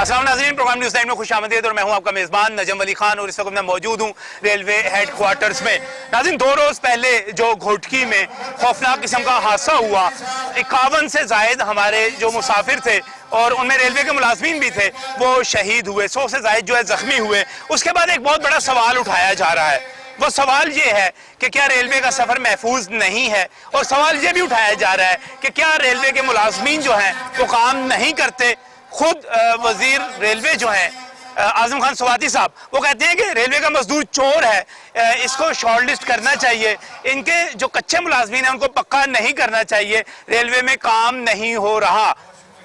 अस्सलाम नाज़रीन, programme news time में खुशामदीद और मैं हूं आपका मेज़बान नजम अली खान और इस वक्त मैं मौजूद हूं रेलवे हेडक्वार्टर्स में। नाज़रीन, 2 रोज़ पहले जो घोटकी में खौफनाक किस्म का हादसा हुआ, 51 से ज़ायद हमारे जो मुसाफिर थे और उनमें रेलवे के मुलाजमीन भी थे, वो शहीद हुए, 100 से ज़ायद जो है ज़ख्मी हुए। उसके बाद एक बहुत बड़ा सवाल उठाया जा रहा है। वो सवाल ये है कि क्या रेलवे का सफ़र महफूज नहीं है, और सवाल ये भी उठाया जा रहा है कि क्या रेलवे के मुलाजमीन जो हैं वो काम नहीं करते। खुद वजीर रेलवे जो हैं आजम खान स्वाति साहब, वो कहते हैं कि रेलवे का मजदूर चोर है, इसको शॉर्ट लिस्ट करना चाहिए, इनके जो कच्चे मुलाजमीन हैं उनको पक्का नहीं करना चाहिए, रेलवे में काम नहीं हो रहा,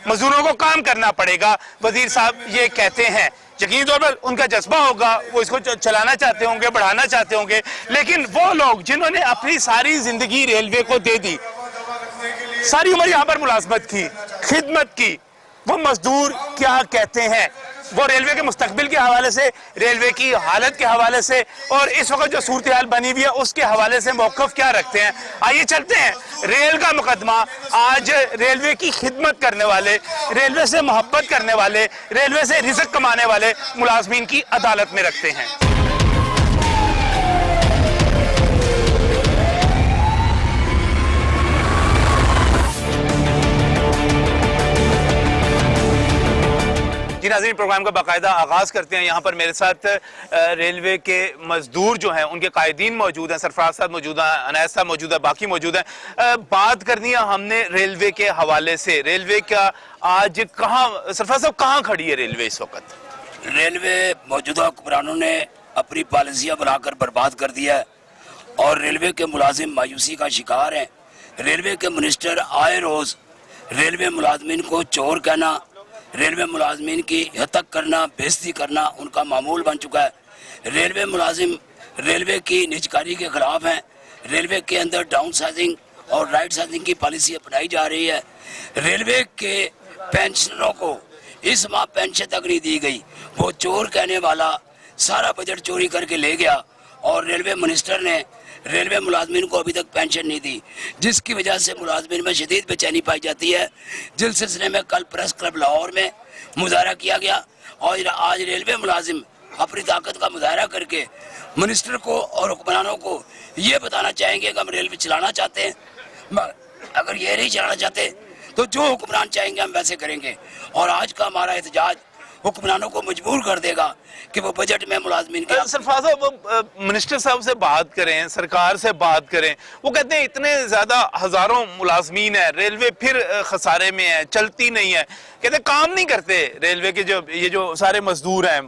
मजदूरों को काम करना पड़ेगा। वजीर साहब ये कहते हैं। यकीनी तौर पर उनका जज्बा होगा, वो इसको चलाना चाहते होंगे, बढ़ाना चाहते होंगे, लेकिन वो लोग जिन्होंने अपनी सारी जिंदगी रेलवे को दे दी, सारी उम्र यहाँ पर मुलाजमत की, खिदमत की, वो मजदूर क्या कहते हैं? वो रेलवे के मुस्तकबिल के हवाले से, रेलवे की हालत के हवाले से और इस वक्त जो सूरत हाल बनी हुई है उसके हवाले से मौक़िफ़ क्या रखते हैं? आइए चलते हैं। रेल का मुकदमा आज रेलवे की खिदमत करने वाले, रेलवे से मोहब्बत करने वाले, रेलवे से रिज़्क़ कमाने वाले मुलाजमीन की अदालत में रखते हैं। जी नाज़रीन, प्रोग्राम का बाकायदा आगाज़ करते हैं। यहाँ पर मेरे साथ रेलवे के मजदूर जो हैं उनके कायदीन मौजूद हैं, सरफराज साहब मौजूद हैं, अनायत साहब मौजूद है, बाकी मौजूद हैं। बात करनी है हमने रेलवे के हवाले से। रेलवे का आज कहाँ, सरफराज साहब कहाँ खड़ी है रेलवे इस वक्त? रेलवे मौजूदा हुक्मरानों ने अपनी पॉलिसियाँ बनाकर बर्बाद कर दिया है और रेलवे के मुलाजिम मायूसी का शिकार हैं। रेलवे के मिनिस्टर आए रोज़ रेलवे मुलाजमीन को चोर कहना, रेलवे मुलाजमीन की हतक करना, बेइज्जती करना उनका मामूल बन चुका है। रेलवे मुलाजिम रेलवे की निजकारी के खिलाफ हैं। रेलवे के अंदर डाउन साइजिंग और राइट साइजिंग की पॉलिसी अपनाई जा रही है। रेलवे के पेंशनरों को इस माह पेंशन तक नहीं दी गई। वो चोर कहने वाला सारा बजट चोरी करके ले गया और रेलवे मिनिस्टर ने रेलवे मुलाजमीन को अभी तक पेंशन नहीं दी, जिसकी वजह से मुलाजमीन में शदीद बेचैनी पाई जाती है। जिस सिलसिले में कल प्रेस क्लब लाहौर में मुजाहरा किया गया और आज रेलवे मुलाजिम अपनी ताकत का मुजाहरा करके मिनिस्टर को और हुक्मरानों को ये बताना चाहेंगे कि हम रेलवे चलाना चाहते हैं। अगर ये नहीं चलाना चाहते तो जो हुक्मरान चाहेंगे हम वैसे करेंगे। और आज का हमारा एहतजाज हुक्मरानों को मजबूर कर देगा कि वो बजट में मुलाजमीन के सरफराज साहब मिनिस्टर साहब से बात करें, सरकार से बात करें, वो कहते हैं इतने ज्यादा हजारों मुलाजमीन है, रेलवे फिर खसारे में है, चलती नहीं है, कहते काम नहीं करते रेलवे के जो ये जो सारे मजदूर हैं,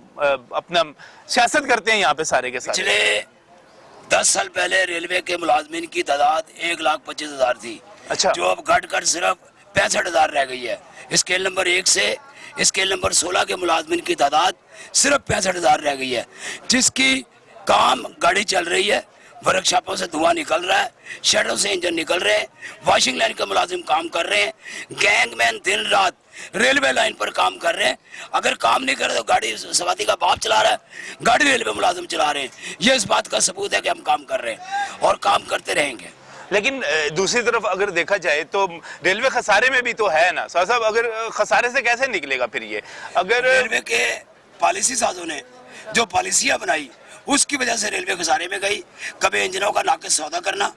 अपना सियासत करते हैं यहाँ पे सारे के सारे। पिछले 10 साल पहले रेलवे के मुलाजमीन की तादाद 1,25,000 थी। अच्छा। जो अब घटकर सिर्फ 65,000 रह गई है। स्केल नंबर 1 से स्केल नंबर 16 के मुलाजमीन की तादाद सिर्फ 65,000 रह गई है, जिसकी काम गाड़ी चल रही है, वर्कशॉपों से धुआं निकल रहा है, शेडों से इंजन निकल रहे हैं, वॉशिंग लाइन के मुलाजिम काम कर रहे हैं, गैंगमैन दिन रात रेलवे लाइन पर काम कर रहे हैं। अगर काम नहीं कर रहे तो गाड़ी सवाती का बाप चला रहा है, गाड़ी रेलवे मुलाजिम चला रहे हैं। ये इस बात का सबूत है कि हम काम कर रहे हैं और काम करते रहेंगे। लेकिन दूसरी तरफ अगर देखा जाए तो रेलवे खसारे में भी तो है ना साहब, अगर खसारे से कैसे निकलेगा फिर ये? अगर रेलवे के पॉलिसी साजों ने जो पॉलिसियां बनाई उसकी वजह से रेलवे खसारे में गई। कभी इंजनों का नाकिस सौदा करना,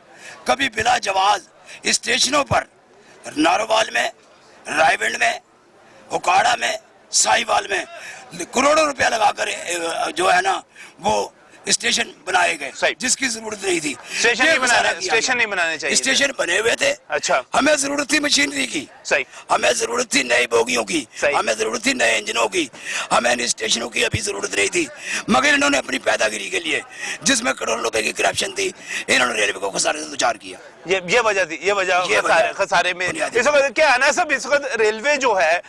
कभी बिला जवाज स्टेशनों पर नारोवाल में, रायविंड में, उकाड़ा में, साहिवाल में करोड़ों रुपया लगाकर जो है ना वो स्टेशन बनाए गए, जिसकी जरूरत नहीं थी। स्टेशन नहीं बनाने चाहिए। स्टेशन बने हुए थे। अच्छा। हमें जरूरत थी मशीनरी की, सही, हमें जरूरत थी नई बोगियों की, हमें जरूरत थी नए इंजनों की, हमें इन स्टेशनों की अभी जरूरत नहीं थी। मगर इन्होंने अपनी पैदागिरी के लिए जिसमें करोड़ों रुपए की करप्शन थी, इन्होंने रेलवे को खसारे से दो चार किया। ये वजह थी, ये वजह खसारे में। इस वक्त क्या है ना सब, इस वक्त रेलवे जो है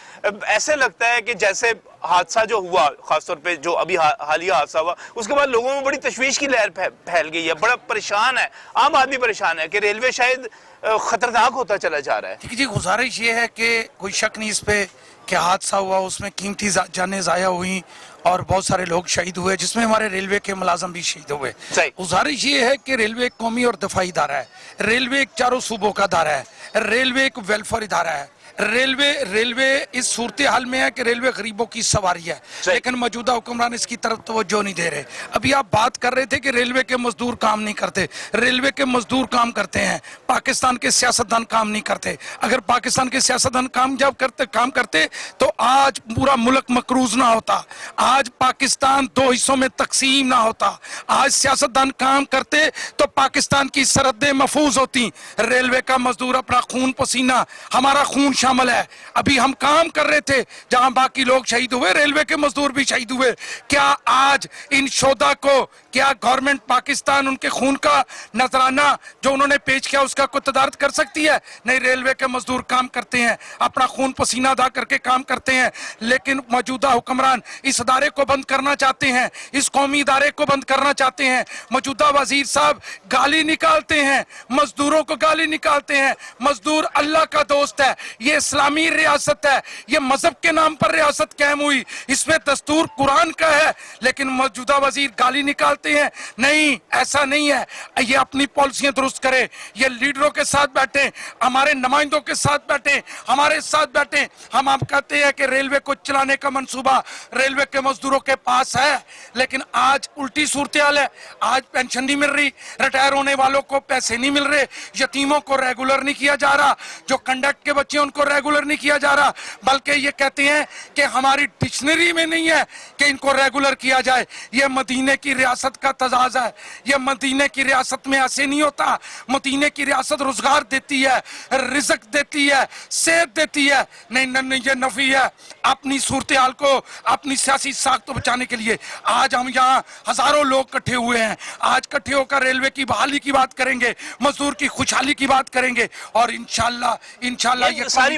ऐसे लगता है कि जैसे हादसा जो हुआ, खासतौर पे जो अभी हालिया हादसा हुआ, उसके बाद लोगों में बड़ी तशवीश की लहर फैल गई है, बड़ा परेशान है, आम आदमी परेशान है कि रेलवे शायद खतरनाक होता चला जा रहा है। ठीक जी, गुजारिश ये है कि कोई शक नहीं इस पे कि हादसा हुआ, उसमें कीमती जानें ज़ाया हुई और बहुत सारे लोग शहीद हुए, जिसमें हमारे रेलवे के मुलाजम भी शहीद हुए। गुजारिश ये है कि रेलवे एक कौमी और दफाई इदारा है, रेलवे एक चारों सूबों का इदारा है, रेलवे एक वेलफेयर इदारा है, रेलवे इस सूरत हाल में है कि रेलवे गरीबों की सवारी है, लेकिन मौजूदा हुक्मरान इसकी तरफ तवज्जो नहीं दे रहे। अभी आप बात कर रहे थे कि रेलवे के मजदूर काम नहीं करते। रेलवे के मजदूर काम करते हैं, पाकिस्तान के सियासतदान काम नहीं करते। अगर पाकिस्तान के सियासतदान काम करते तो आज पूरा मुल्क मकरूज ना होता, आज पाकिस्तान दो हिस्सों में तकसीम ना होता। आज सियासतदान काम करते तो पाकिस्तान की सरहदें महफूज होती। रेलवे का मजदूर अपना खून पसीना, हमारा खून शामिल है। अभी हम काम कर रहे थे जहां बाकी लोग शहीद हुए, रेलवे के मजदूर भी शहीद हुए। क्या आज इन शोधा को, क्या गवर्नमेंट पाकिस्तान उनके खून का नजराना जो उन्होंने पेश किया उसका कोई तदारत कर सकती है? नहीं, रेलवे के मजदूर काम करते हैं, अपना खून पसीना अदा करके काम करते हैं। लेकिन मौजूदा हुक्मरान इस अदारे को बंद करना चाहते हैं, इस कौमी इदारे को बंद करना चाहते हैं। मौजूदा वजीर साहब गाली निकालते हैं, मजदूरों को गाली निकालते हैं। मजदूर अल्लाह का दोस्त है, ये इस्लामी रियासत है, ये मजहब के नाम पर रियासत कायम हुई, इसमें दस्तूर कुरान का है। लेकिन मौजूदा वजीर गाली निकालते हैं। नहीं, ऐसा नहीं है। ये अपनी पॉलिसियां दुरुस्त करे, ये लीडरों के साथ बैठे, हमारे नुमाइंदों के साथ बैठे, हमारे साथ बैठे। हम आप कहते हैं कि रेलवे को चलाने का मंसूबा रेलवे के मजदूरों के पास है, लेकिन आज उल्टी सूरत हाल है। आज पेंशन नहीं मिल रही, रिटायर होने वालों को पैसे नहीं मिल रहे, यतीमों को रेगुलर नहीं किया जा रहा, जो कंडक्ट के बच्चे उनको रेगुलर नहीं किया जा रहा, बल्कि ये कहते हैं कि हमारी डिक्शनरी में नहीं है कि इनको रेगुलर किया जाए। ये मदीने की रियासत का तजाज है, ये मदीने की रियासत में ऐसे नहीं होता। मदीने की रियासत रोजगार देती है, रिज़्क देती है, सेहत देती है। नहीं, ये नफी है। अपनी सूरत हाल को, अपनी सियासी साख को बचाने के लिए आज हम यहाँ हजारों लोग इकट्ठे हुए हैं। आज इकट्ठे होकर रेलवे की बहाली की बात करेंगे, मजदूर की खुशहाली की बात करेंगे, और इंशाल्लाह ये सारी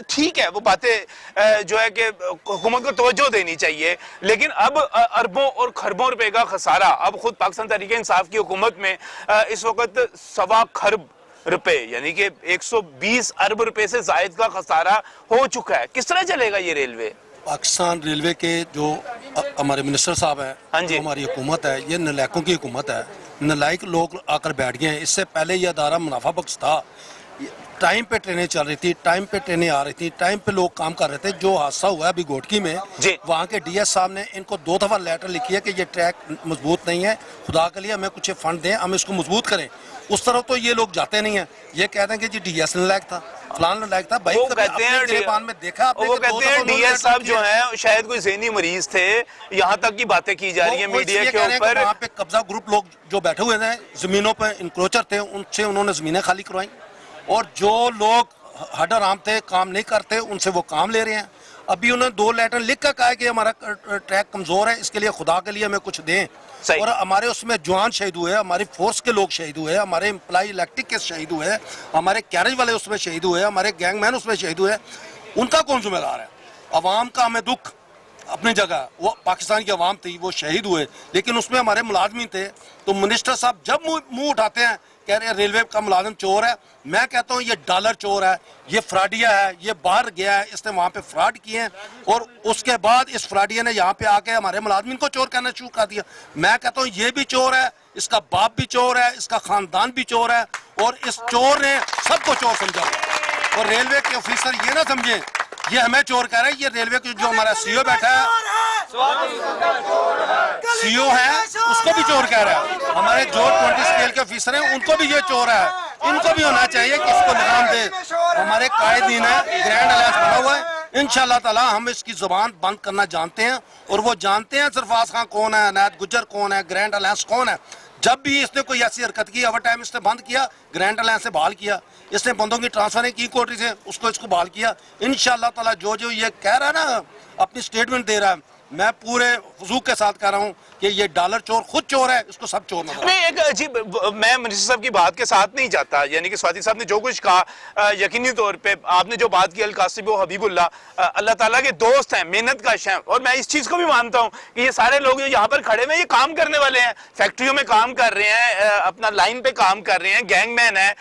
ठीक है। वो बातें जो है कि हुकूमत को तवज्जो देनी चाहिए, लेकिन अब अरबों और खरबों रुपए का खसारा, अब खुद पाकिस्तान तहरीक इंसाफ की हुकूमत में इस वक्त 1.25 खरब रुपए यानी कि 120 अरब रुपए से जायद का खसारा हो चुका है। किस तरह चलेगा ये रेलवे? पाकिस्तान रेलवे के जो हमारे मिनिस्टर साहब हैं, हाँ जी, हमारी हुकूमत है, ये नलायकों की हुकूमत है। नलायक लोग आकर बैठ गए हैं। इससे पहले ये अदारा मुनाफा बख्श था, टाइम पे ट्रेनें चल रही थी, टाइम पे ट्रेनें आ रही थी, टाइम पे लोग काम कर रहे थे। जो हादसा हुआ है अभी घोटकी में, वहाँ के डीएस साहब ने इनको 2 दफा लेटर लिखी है कि ये ट्रैक मजबूत नहीं है, खुदा के लिए हमें कुछ फंड दें, हम इसको मजबूत करें। उस तरफ तो ये लोग जाते नहीं है, ये कहते हैं कि जी डीएस नलायक था, फलान नलायक था। भाई वो कहते हैं में देखा आपने, वो कहते हैं डीएस साहब जो हैं शायद कोई ज़हनी मरीज थे, यहाँ तक की बातें की जा रही है मीडिया के ऊपर। वहाँ पे कब्जा ग्रुप लोग जो बैठे हुए थे, जमीनों पे इंक्रोचर थे, उनसे उन्होंने जमीनें खाली करवाई, और जो लोग हडर आम थे, काम नहीं करते, उनसे वो काम ले रहे हैं। अभी उन्होंने 2 लेटर लिख कर कहा है कि हमारा ट्रैक कमजोर है, इसके लिए खुदा के लिए हमें कुछ दें। और हमारे उसमें जवान शहीद हुए, हमारी फोर्स के लोग शहीद हुए, हमारे एम्प्लॉय इलेक्ट्रिक के शहीद हुए, हमारे कैरेज वाले उसमें शहीद हुए, हमारे गैंगमैन उसमें शहीद हुए। उनका कौन जिम्मेदार है? अवाम का हमें दुख अपनी जगह, वो पाकिस्तान की अवाम थी, वो शहीद हुए, लेकिन उसमें हमारे मुलाजमी थे। तो मिनिस्टर साहब जब मुंह उठाते हैं, कह रहे हैं रेलवे का मुलाजिम चोर है। मैं कहता हूँ ये डॉलर चोर है, ये फ्रॉडिया है, ये बाहर गया है, इसने वहाँ पे फ्रॉड किए हैं, और उसके बाद इस फ्रॉडिया ने यहाँ पे आके हमारे मुलाजिमिन को चोर कहना शुरू कर दिया। मैं कहता हूँ ये भी चोर है, इसका बाप भी चोर है, इसका खानदान भी चोर है, और इस चोर ने सबको चोर समझा। और रेलवे के ऑफिसर ये ना समझे ये हमें चोर कह रहे हैं। ये रेलवे के जो हमारा सीईओ बैठा है, सीईओ है, उसको भी चोर कह रहा है। हमारे जो 20 स्केल के ऑफिसर हैं उनको भी ये चोर है। इनको भी होना चाहिए कि इसको लगाम दे। हमारे कायदीन है, ग्रैंड अलायंस बना हुआ है, इंशाल्लाह ताला हम इसकी जुबान बंद करना जानते हैं, और वो जानते हैं सरफराज खान कौन है, अनायत गुज्जर कौन है, ग्रैंड अलायंस कौन है। जब भी इसने कोई ऐसी हरकत की, ओवर टाइम इसने बंद किया, ग्रैंड अलायंस से बहाल किया, इसने बंदों की ट्रांसफर की कोर्ट से, उसको इसको बहाल किया। इंशाल्लाह ताला जो जो ये कह रहा है ना, अपनी स्टेटमेंट दे रहा है, मैं पूरे वजूक के साथ कह रहा हूँ कि ये डॉलर चोर खुद चोर है, इसको सब चोर नजर। नहीं, एक अजीब, मैं मिनिस्टर साहब की बात के साथ नहीं जाता, यानी कि स्वाति साहब ने जो कुछ कहा, यकीनी तौर पे आपने जो बात की अल कासिम व हबीबुल्लाह अल्लाह ताला के दोस्त हैं, मेहनत कश हैं, और मैं इस चीज़ को भी मानता हूँ कि ये सारे लोग जो यहाँ पर खड़े हुए, ये काम करने वाले हैं, फैक्ट्रियों में काम कर रहे हैं, अपना लाइन पे काम कर रहे हैं, गैंगमैन है,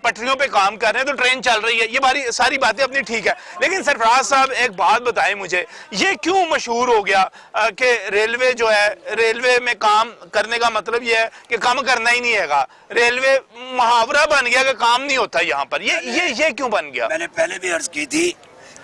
पटरियों पे काम कर रहे हैं, तो ट्रेन चल रही है, ये सारी बातें अपनी ठीक है। लेकिन सरफराज साहब एक बात बताएं मुझे, ये क्यों मशहूर हो गया गया कि रेलवे जो है, रेलवे में काम करने का मतलब ये है कि काम करना ही नहीं हैगा। रेलवे मुहावरा बन गया कि काम नहीं होता यहाँ पर। ये क्यों बन गया? मैंने पहले भी अर्ज की थी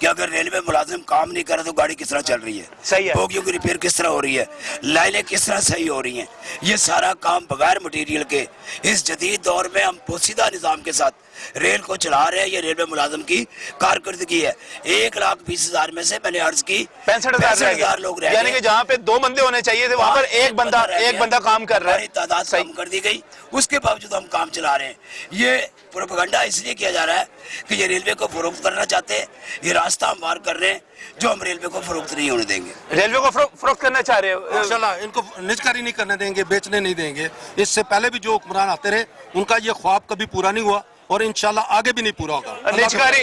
कि अगर रेलवे मुलाजिम काम नहीं करे तो गाड़ी किस तरह चल रही है, सही है, बोगियों की रिपेयर किस तरह हो रही है, लाइनें किस तरह सही हो रही हैं। ये सारा काम बगैर मटेरियल के इस जदीद दौर में हम पोसीदा निज़ाम के साथ रेल को चला रहे हैं। ये रेलवे मुलाजिम की कारकर्दगी है। 1,20,000 में से मैंने अर्ज की 65,000 लोग रह यानी कि जहाँ पे 2 बंदे होने चाहिए थे वहाँ पर एक बंदा काम कर रहा है। तादाद कम कर दी गई, उसके बावजूद हम काम चला रहे हैं। ये प्रोपेगेंडा इसलिए किया जा रहा है कि ये रेलवे को फरोख्त करना चाहते हैं। ये रास्ता हम वार कर रहे हैं जो हम रेलवे को फरोख्त नहीं होने देंगे। रेलवे को फरोख्त करना चाह रहे हो? इंशाल्लाह इनको निजकारी नहीं करने देंगे, बेचने नहीं देंगे। इससे पहले भी जो हुक्मरान आते रहे उनका ये ख्वाब कभी पूरा नहीं हुआ और इंशाल्लाह आगे भी नहीं पूरा होगा।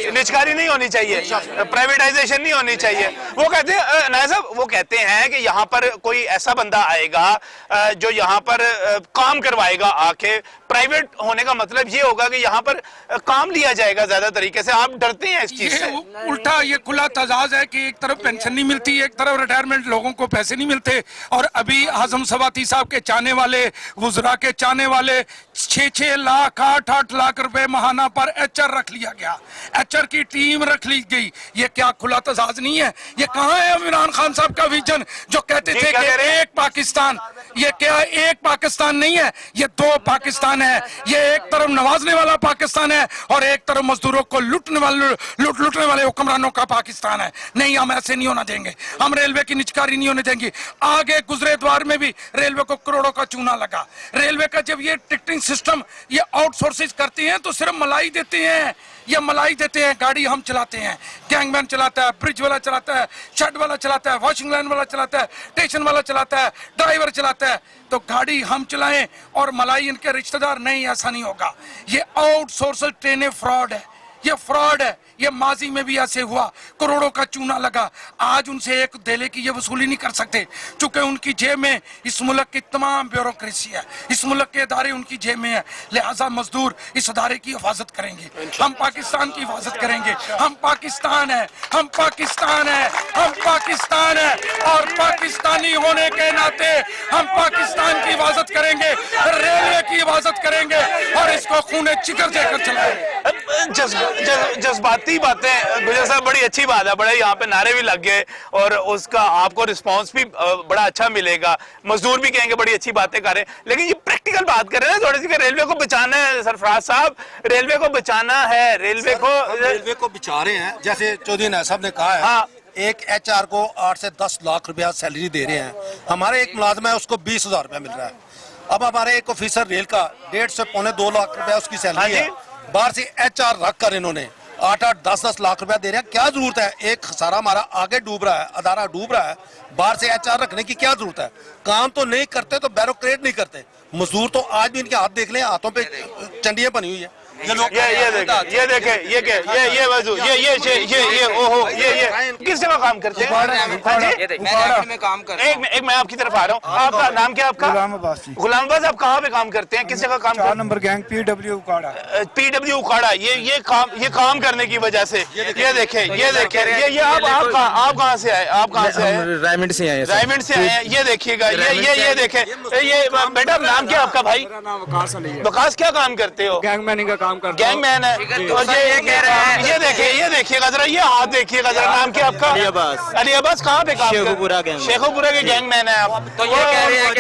निजकारी नहीं होनी चाहिए, प्राइवेटाइजेशन नहीं होनी चाहिए। वो कहते हैं नायब साहब, वो कहते हैं कि यहाँ पर कोई ऐसा बंदा आएगा जो यहाँ पर काम करवाएगा आके। प्राइवेट होने का मतलब ये होगा कि यहाँ पर काम लिया जाएगा ज्यादा तरीके से। आप डरते हैं इस चीज से? उल्टा ये खुला तजाज है कि एक तरफ पेंशन नहीं मिलती, एक तरफ रिटायरमेंट लोगों को पैसे नहीं मिलते। और अभी आजम सवाती साहब के चाहने वाले, वुजरा के चाहने वाले 6-6 लाख 8-8 लाख रुपए महाना पर एचआर रख लिया गया, एचआर की टीम रख ली गई। ये क्या खुला तजाज नहीं है? ये कहाँ है इमरान खान साहब का विजन जो कहते थे कि एक पाकिस्तान? ये क्या एक पाकिस्तान नहीं है, ये 2 पाकिस्तान है। ये एक तरफ नवाजने वाला पाकिस्तान है और एक तरफ मजदूरों को लूटने वाले हुक्मरानों का पाकिस्तान है। नहीं, हम ऐसे नहीं होना देंगे। हम रेलवे की निजकारी नहीं होने देंगे। आगे गुजरे द्वार में भी रेलवे को करोड़ों का चूना लगा। रेलवे का जब ये टिकटिंग सिस्टम ये आउटसोर्सेज करती हैं तो सिर्फ मलाई देते हैं, ये मलाई देते हैं। गाड़ी हम चलाते हैं, गैंगमैन चलाता है, ब्रिज वाला चलाता है, शेड वाला चलाता है, वॉशिंग लाइन वाला चलाता है, स्टेशन वाला चलाता है, ड्राइवर चलाता है। तो गाड़ी हम चलाएं और मलाई इनके रिश्तेदार नहीं, ऐसा नहीं होगा। ये आउटसोर्स ट्रेनें फ्रॉड है, ये फ्रॉड है। ये माजी में भी ऐसे हुआ, करोड़ों का चूना लगा। आज उनसे एक धेले की ये वसूली नहीं कर सकते क्योंकि उनकी जेब में इस मुल्क की तमाम ब्यूरोक्रेसी है, इस मुल्क के इदारे उनकी जेब में है। लिहाजा मजदूर इस इदारे की हिफाजत करेंगे, हम पाकिस्तान की हिफाजत करेंगे। हम पाकिस्तान है, हम पाकिस्तान है, हम पाकिस्तान है और पाकिस्तानी होने के नाते हम पाकिस्तान की हिफाजत करेंगे, रेलवे की हिफाजत करेंगे और इसको खूने जिगर देकर चलाएंगे। जज्बाती बातें गुजर साहब, बड़ी अच्छी बात है। बड़े यहाँ पे नारे भी लग गए और उसका आपको रिस्पांस भी बड़ा अच्छा मिलेगा। मजदूर भी कहेंगे बड़ी अच्छी बातें कर रहे हैं। लेकिन ये प्रैक्टिकल बात कर रहे हैं थोड़ी सी कि रेलवे को बचाना है। सरफराज साहब, रेलवे को बचाना है, रेलवे को बचा रहे हैं। जैसे चौधरी नायब साहब ने कहा है, हाँ, एक एचआर को 8 से 10 लाख रुपया सैलरी दे रहे हैं। हमारे एक मुलाजिम है, उसको 20,000 रुपया मिल रहा है। अब हमारे एक ऑफिसर रेल का 1.5 से पौने 2 लाख रुपया उसकी सैलरी है। बाहर से एचआर रख कर इन्होंने 8-8, 10-10 लाख रुपया दे रहे हैं। क्या जरूरत है? एक खसारा हमारा आगे डूब रहा है, अदारा डूब रहा है, बाहर से एचआर रखने की क्या जरूरत है? काम तो नहीं करते तो ब्यूरोक्रेट नहीं करते। मजदूर तो आज भी इनके हाथ देख लें, हाथों पे चंडियां बनी हुई है। ये लोग किस जगह काम करते हैं? एक मैं आपकी तरफ आ रहा हूँ। आपका नाम क्या? आपका गुलाम अब्बास। आप कहाँ पे काम करते हैं? किस जगह काम? 4 नंबर गैंग PW उकाड़ा। PW उकाड़ा। ये काम करने की वजह से ये देखे आप कहाँ से आए? आप कहाँ से आए? रायमंड से आए। रायमंड से आए हैं। ये देखिएगा, ये देखे। ये बेटा, नाम क्या आपका भाई? वकास। क्या काम करते हो? गैंगमैनिंग का काम करता हूं। गैंगमैन है। और ये कह रहे हैं, ये देखिएगा जरा, ये हाथ देखिएगा जरा। नाम क्या आपका? अली अब्बास। कहाँ पे काम? शेखोपुरा के गैंगमैन है आप। तो ये कह रहे हैं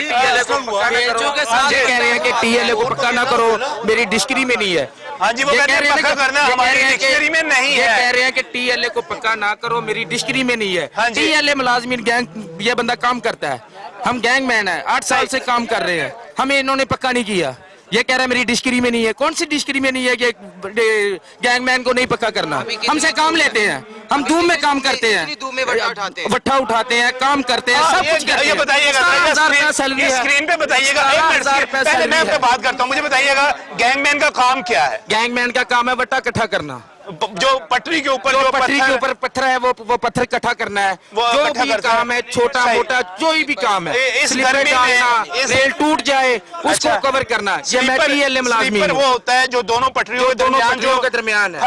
कि TLA को पक्का ना करो, मेरी डिस्क्री में नहीं है। हाँ जी, वो कहते हैं पक्का करना हमारी डिक्शनरी में नहीं है। कह रहे हैं कि TLA को पक्का ना करो, मेरी डिस्क्री में नहीं है। TLA मुलाजमीन गैंग, ये बंदा काम करता है, हम गैंगमैन है, 8 साल से काम कर रहे हैं, हमें इन्होंने पक्का नहीं किया। ये कह रहा है मेरी डिस्क्री में नहीं है। कौन सी डिस्क्री में नहीं है कि गैंगमैन को नहीं पक्का करना? हमसे काम लेते हैं, हम धूम में काम करते हैं, वट्ठा उठाते हैं, काम करते हैं, सब कुछ करते हैं। ये बताइएगा, स्क्रीन पे बताइएगा। पहले मैं आपसे बात करता हूँ, मुझे बताइएगा गैंगमैन का काम क्या है? गैंगमैन का काम है वट्टा इकट्ठा करना। जो पटरी के ऊपर जो पटरी के ऊपर पत्थर है वो पत्थर इकट्ठा करना है, वो जो इकट्ठा भी करते हैं। काम है छोटा सही। मोटा जो भी काम है, इस स्लीपर गर्मी में, डालना, इस- रेल टूट जाए उसको अच्छा। कवर करना, ये मैं TLA मुलाजमी स्लीपर हूँ। वो होता है जो दोनों पटरियों के जो दोनों दरमियान पटरियों के दरमियान है।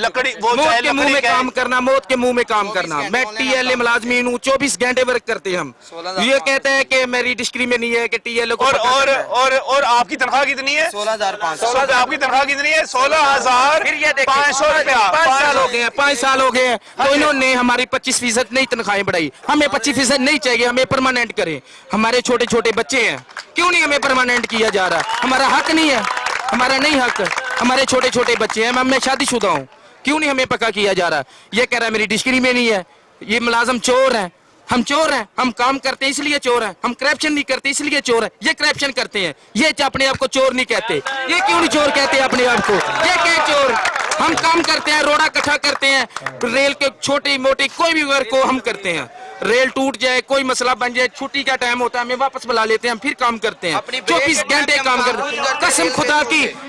लकड़ी वो मौत चाहे के मुंह लकड़ी में का है। काम करना, मौत के मुंह में काम करना। मैं TLA मुलाजमी हूँ, 24 घंटे वर्क करते हैं हम। ये कहते हैं कि मेरी डिस्क्री में नहीं है कि TLA को और पक्का और करना है। और आपकी तनख्वाह कितनी है? 16,500। आपकी तनख्वाह कितनी है? 16,500 फिर ये देखिए, 500 रुपया। 5 साल हो गए हैं, 5 साल हो गए हैं, हाँ तो जी। इन्होंने हमारी 25% नहीं तनख्वाहें बढ़ाई। हमें 25% नहीं चाहिए, हमें परमानेंट करें। हमारे छोटे छोटे बच्चे हैं, क्यों नहीं हमें परमानेंट किया जा रहा? हमारा हक नहीं है, हमारा नहीं हक। हमारे छोटे छोटे बच्चे हैं, मैं शादीशुदा हूँ, क्यों नहीं हमें पक्का किया जा रहा? ये कह रहा है मेरी डिस्क्री में नहीं है, ये मुलाजम चोर है। हम चोर हैं, हम काम करते हैं इसलिए चोर हैं, हम करप्शन नहीं करते इसलिए चोर हैं। ये करप्शन करते हैं, ये अपने आप को चोर नहीं कहते। ये क्यों नहीं चोर कहते अपने आप को? ये क्या चोर? हम काम करते हैं, रोड़ा इकट्ठा करते हैं, रेल के छोटी मोटी कोई भी वर्क को हम करते हैं। रेल टूट जाए, कोई मसला बन जाए, छुट्टी का टाइम होता है, हमें वापस बुला लेते हैं, हम फिर काम करते हैं। 24 घंटे काम करते हैं।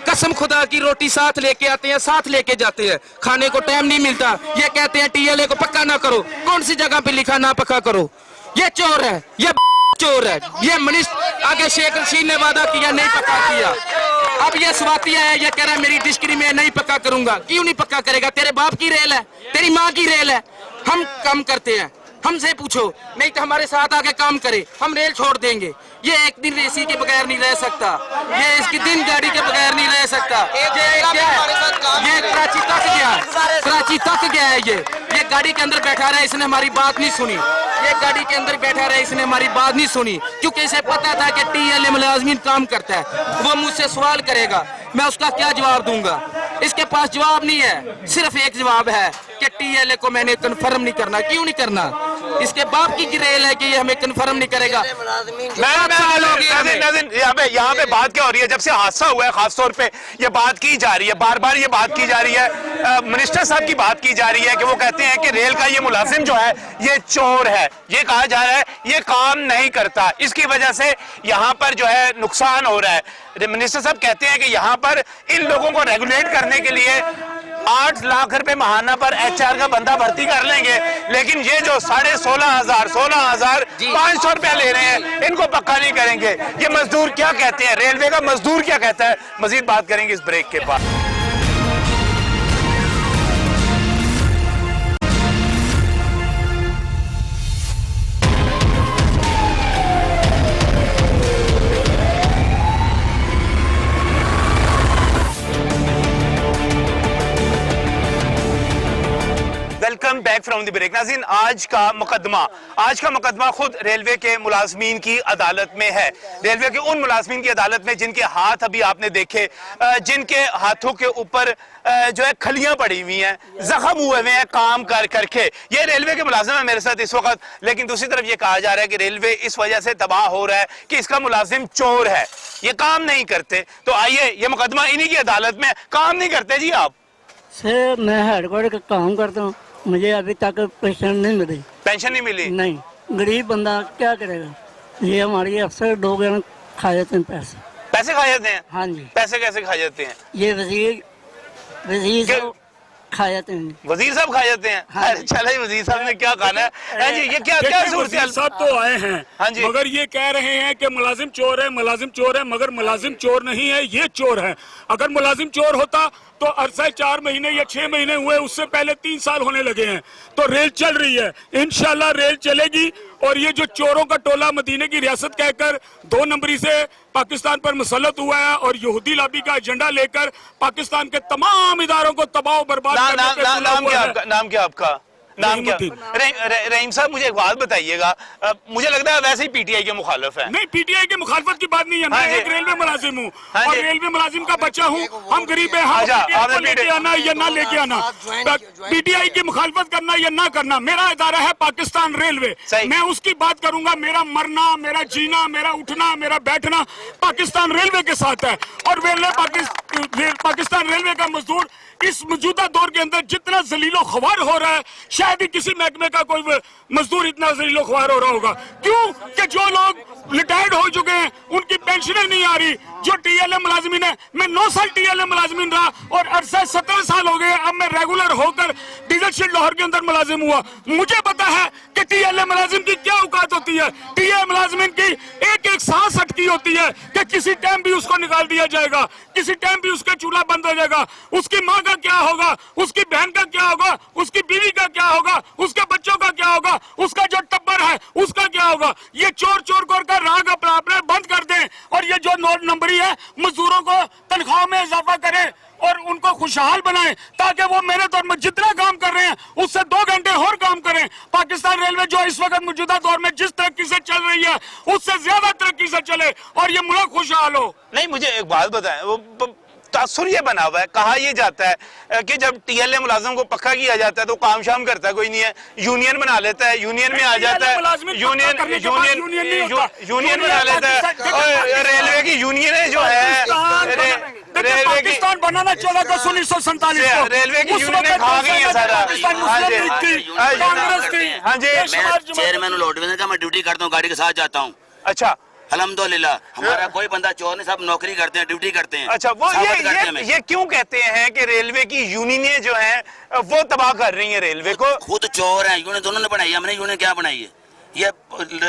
कसम खुदा की रोटी साथ लेके आते हैं, साथ लेके जाते हैं, खाने को टाइम नहीं मिलता। ये कहते हैं TLA को पक्का ना करो। कौन सी जगह पे लिखा ना पक्का करो? ये चोर है, ये चोर है। ये मिनिस्टर आगे शेख रशीद ने वादा किया, नहीं पक्का किया। अब ये स्वातिया है, ये कह रहा है मेरी डिस्क्री में नहीं पक्का करूंगा। क्यों नहीं पक्का करेगा? तेरे बाप की रेल है, तेरी माँ की रेल है। हम काम करते हैं, हमसे पूछो, नहीं तो हमारे साथ आके काम करे, हम रेल छोड़ देंगे। ये एक दिन रेसी के बगैर नहीं रह सकता, ये इसकी दिन गाड़ी के बगैर नहीं रह सकता। ये क्या है? ये कराची तक गया, कराची तक गया है। ये गाड़ी के अंदर बैठा रहा है, इसने हमारी बात नहीं सुनी। ये गाड़ी के अंदर बैठा रहा है, इसने हमारी बात नहीं सुनी, क्योंकि इसे पता था कि TLA मुलाजमीन काम करता है। वो मुझसे सवाल करेगा, मैं उसका क्या जवाब दूंगा? इसके पास जवाब नहीं है, सिर्फ एक जवाब है कि TLA को मैंने कन्फर्म नहीं करना। क्यों नहीं करना? इसके बाप की रेल है कि ये हमें कन्फर्म नहीं करेगा। यहाँ पे बात क्या हो रही है? जब से हादसा हुआ है, खासतौर पे ये बात की जा रही है, बार बार ये बात की जा रही है, मिनिस्टर साहब की बात की जा रही है कि वो कहते हैं कि रेल का ये मुलाजिम जो है ये चोर है। ये कहा जा रहा है ये काम नहीं करता, इसकी वजह से यहाँ पर जो है नुकसान हो रहा है। मिनिस्टर साहब कहते हैं कि यहाँ पर इन लोगों को रेगुलेट करने के लिए 8 लाख रुपए महाना पर HR का बंदा भर्ती कर लेंगे, लेकिन ये जो 16,500 रुपया ले रहे हैं, इनको पक्का नहीं करेंगे। ये मजदूर क्या कहते हैं, रेलवे का मजदूर क्या कहता है? मजीद बात करेंगे इस ब्रेक के बाद। Welcome back from the break. नाज़रीन, आज का मुकदमा खुद रेलवे के मुलाजमीन की अदालत में है। रेलवे के उन मुलाजमीन की अदालत में जिनके हाथ अभी आपने देखे, जिनके हाथों के ऊपर जो है खलियां पड़ी हुई हैं, जख्म हुए हुए हैं काम कर करके। ये रेलवे के मुलाजिम है मेरे साथ इस वक्त, लेकिन दूसरी तरफ ये कहा जा रहा है कि रेलवे इस वजह से तबाह हो रहा है कि इसका मुलाजिम चोर है, ये काम नहीं करते। तो आइए, ये मुकदमा इन्हीं की अदालत में। काम नहीं करते जी आप? सर मैं हेडक्वार्टर का काम करता हूँ, मुझे अभी तक पेंशन नहीं मिली। पेंशन नहीं मिली? नहीं, गरीब बंदा क्या करेगा? ये हमारे अफसर लोग हैं, खा जाते हैं पैसे। पैसे खा जाते हैं? हाँ जी। पैसे कैसे खा जाते हैं? ये वजीर सब खा जाते हैं। वजीर साहब खा जाते हैं? हाँ अरे चले, वजीर साहब ने क्या खाना है जी? ये क्या सूरत हाल? साहब तो आए हैं, हाँ जी। मगर ये कह रहे हैं कि मुलाजिम चोर है, मुलाजिम चोर है, मगर मुलाजिम चोर नहीं है, ये चोर है। अगर मुलाजिम चोर होता तो अरसा 4 महीने या 6 महीने हुए, उससे पहले 3 साल होने लगे हैं। तो रेल चल रही है, इंशाल्लाह रेल चलेगी। और ये जो चोरों का टोला मदीने की रियासत कहकर 2 नंबरी से पाकिस्तान पर मुसल्लत हुआ है और यहूदी लॉबी का एजेंडा लेकर पाकिस्तान के तमाम इदारों को तबाह बर्बाद करने पे तुला नाम हुआ क्या है। आपका? नाम क्या आपका? नाम क्या? रहीम साहब, मुझे एक बात बताइएगा, मुझे लगता है वैसे ही PTI के मुखालिफ है। नहीं, PTI के मुखालफत की बात नहीं है। हाँ मैं जी। एक रेलवे मुलाजिम हूँ हाँ और जी। रेलवे मुलाजिम का बच्चा हूँ। हम गरीब हैं, हम अच्छा, PTI को आपने लेके आना या ना लेके आना, PTI की मुखालफत करना या ना करना, मेरा इदारा है पाकिस्तान रेलवे। सही। मैं उसकी बात करूंगा। मेरा मरना, मेरा जीना, मेरा उठना, मेरा बैठना पाकिस्तान रेलवे के साथ है। और पाकिस्तान रेलवे का मजदूर इस मौजूदा दौर के अंदर जितना जलीलो ख्वार हो रहा है, शायद ही किसी महकमे का कोई मजदूर इतना जलीलो ख्वार हो रहा होगा। क्यों? कि जो लोग रिटायर्ड हो चुके हैं, उनकी पेंशनें नहीं आ रही। जो TLA मुलाजमीन है, मैं 9 साल TLA मुलाजमीन रहा और अरसा 17 साल साल हो गए, अब मैं रेगुलर होकर डीजल शील्ड लाहौर के अंदर मुलाजिम हुआ। मुझे पता है कि टीएलए मुलाजिम की क्या औकात होती है। टीए मुलाजिम की एक एक सांस अटकी होती है कि किसी टाइम भी उसको निकाल दिया जाएगा, किसी टाइम भी उसका चूल्हा बंद हो जाएगा। उसकी माँ का क्या होगा, उसकी बहन का क्या होगा, उसकी बीवी का क्या होगा, उसके बच्चों का क्या होगा, उसका जो टब्बर है उसका क्या होगा। ये चोर चोर का राग अपना बंद कर दें और ये जो नोट नंबरी है मजदूरों को तनख्वाह में इजाफा करें और उनको खुशहाल बनाएं, ताकि वो मेरे दौर में जितना काम कर रहे हैं उससे 2 घंटे और काम करें। पाकिस्तान रेलवे जो इस वक्त मौजूदा दौर में जिस तरक्की से चल रही है उससे ज्यादा तरक्की से चले और ये मुल्क खुशहाल हो। नहीं, मुझे एक बात बताएं, वो तासुर ये बना हुआ है, कहा यह जाता है कि जब टीएलए मुलाजिम को पक्का किया जाता है तो काम शाम करता है कोई नहीं है, यूनियन बना लेता है, यूनियन में आ जाता है, यूनियन बना लेता है। और रेलवे की यूनियन जो है, पाकिस्तान बनाना चला था 1947 रेलवे की यूनियन खा गई है सारा। हाँ जी, चेयरमैन लॉर्ड का मैं ड्यूटी करता हूँ, गाड़ी के साथ जाता हूँ। अच्छा, अल्हम्दुलिल्लाह हमारा कोई बंदा चोर नहीं, सब नौकरी करते हैं, ड्यूटी करते हैं। अच्छा, वो ये क्यों कहते हैं कि रेलवे की यूनियनें जो हैं वो तबाह कर रही हैं रेलवे को? खुद चोर हैं, यूनियन दोनों ने बनाई है, हमने यूनियन क्या बनाई है? ये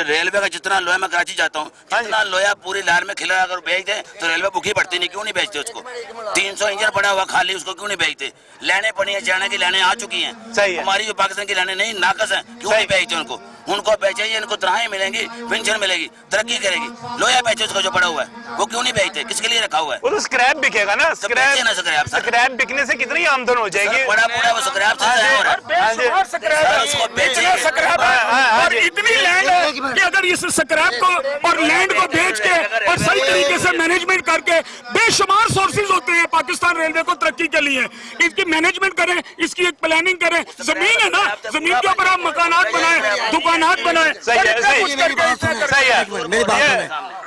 रेलवे का जितना लोहा, मैं कराची जाता हूँ, जितना लोहा पूरी लार में खिला अगर बेच दे तो रेलवे भूखी पड़ती नहीं। क्यों नहीं बेचते उसको? 300 इंजन पड़ा हुआ खाली, उसको क्यों नहीं बेचते? लेने पड़ी है, जाने की लेने आ चुकी हैं। सही है। हमारी जो पाकिस्तान की लेने नहीं नाकस है, क्यों नहीं बेचते उनको? उनको बेचेंगे, इनको तनख्वाहें मिलेंगी, पेंशन मिलेगी, तरक्की करेगी। लोहा बेचे उसको जो पड़ा हुआ है, वो क्यों नहीं बेचते? किसके लिए रखा हुआ है? वो तो स्क्रैप बिकेगा ना, स्क्रैप बिकने से कितनी आमदन हो जाएगी? बड़ा पूरा वो स्क्रैप से हो रहा है। उसको और इतनी लैंड है कि अगर इस स्क्रैप को और लैंड को बेच के और सही तरीके से मैनेजमेंट करके, बेशुमार सोर्सेज होते हैं पाकिस्तान रेलवे को तरक्की के लिए, इसकी मैनेजमेंट करें, इसकी एक प्लानिंग करें। जमीन है ना, जमीन के ऊपर हम मकानात बनाए, दुकानात बनाए। सही है, सही है। मेरी बात सुने,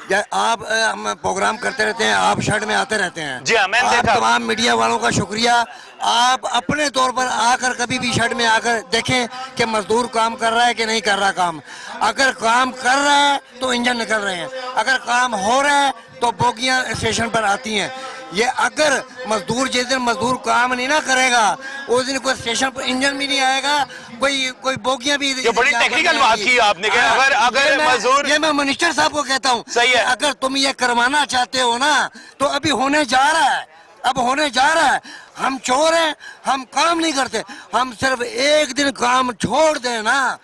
आप हम प्रोग्राम करते रहते हैं, आप शर्ट में आते रहते हैं। जी हाँ, मैंने देखा। तमाम मीडिया वालों का शुक्रिया। आप अपने तौर पर आकर कभी भी शर्ट में आकर देखें कि मजदूर काम कर रहा है कि नहीं कर रहा काम। अगर काम कर रहा है तो इंजन निकल रहे हैं, अगर काम हो रहा है तो बोगियां स्टेशन पर आती हैं। ये अगर मजदूर जिस दिन मजदूर काम नहीं ना करेगा उस दिन कोई स्टेशन पर इंजन भी नहीं आएगा, कोई बोगियां भी। ये बड़ी टेक्निकल बात की आपने, अगर मजदूर, ये मैं मिनिस्टर साहब को कहता हूँ, सही है, अगर तुम ये करवाना चाहते हो ना तो अभी होने जा रहा है, अब होने जा रहा है। हम चोर हैं, हम काम नहीं करते, हम सिर्फ एक दिन काम छोड़ दें ना,